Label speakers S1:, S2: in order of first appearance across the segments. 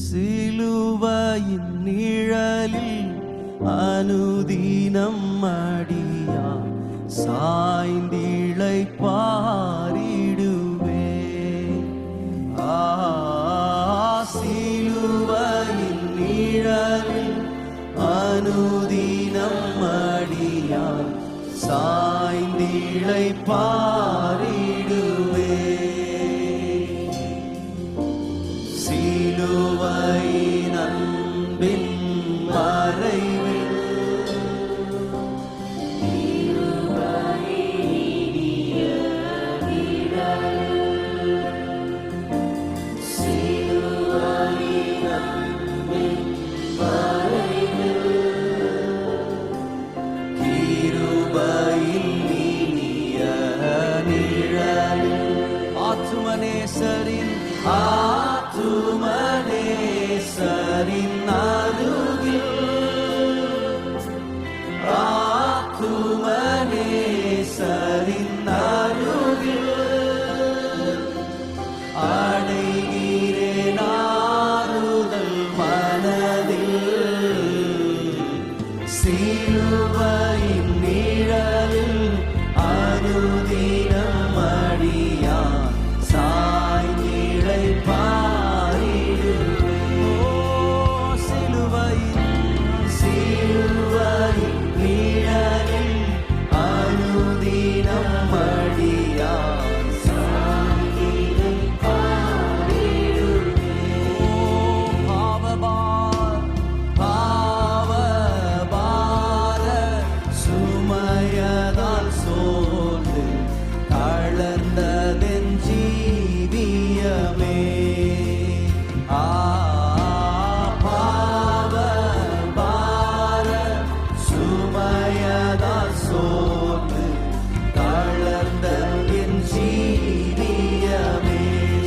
S1: சிலுவையின் நிழலில் அனுதினம் அடியா சாய்ந்திழைப்பாரிடுவே. சிலுவையின் நிழலில் அனுதினம் அடியா சாய்ந்திழைப்பாரிடுவே. சிலுவையின் அன்பின் மறைவில் ஆத்துமனேசரின் அருகில் அடைகிறேன் ஆறுதல் மனதில். சிலுவையின் நிழலில் அனுதினம் அடியான் சாய்ந்திழைப்பாரிடுவே. சிலுவையின் நிழலில் அனுதினம் அடியான் சாய்ந்திழைப்பாரிடுவே. பாவபார சுமையதால் சோர்ந்து கலந்ததென் ஜீவியமே. பாவபார சுமையதால் சோர்ந்து கலந்ததென் ஜீவியமே.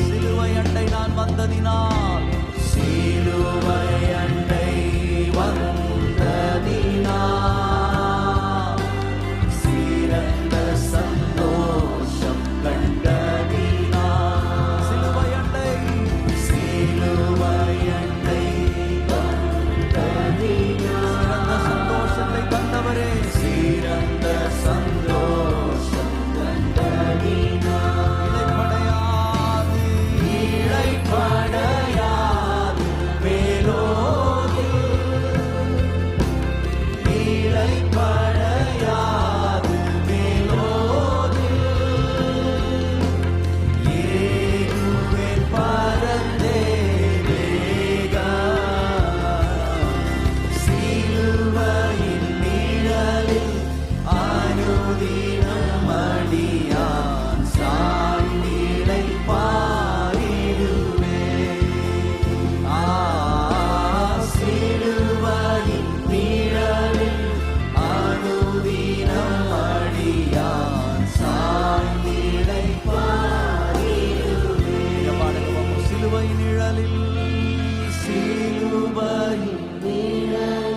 S1: சிலுவை அண்டை நான் வந்ததினால், சிலுவை அண்டை வந்ததினால் சிறந்த சந்தோஷம் கண்டதினால். சிலுவை அண்டை வந்ததினால் சிறந்த சந்தோஷத்தை கண்டவரே, சிறந்த சந்தோஷம் கண்டதினால். இளைப்படையாது மேலோகி, இளைப்படையாது மேலோகி ஏகுவேன் பரந்தே வேக. சிலுவையின் நிழலில் அனுதினம் அடியான் சாய்ந்திழைப்பாரிடுவே. சிலுவையின் நிழலில் அனுதினம் அடியான் சாய்ந்திழைப்பாரிடுவே. சிலுவையின் நிழலில், சிலுவையின் நிழலில்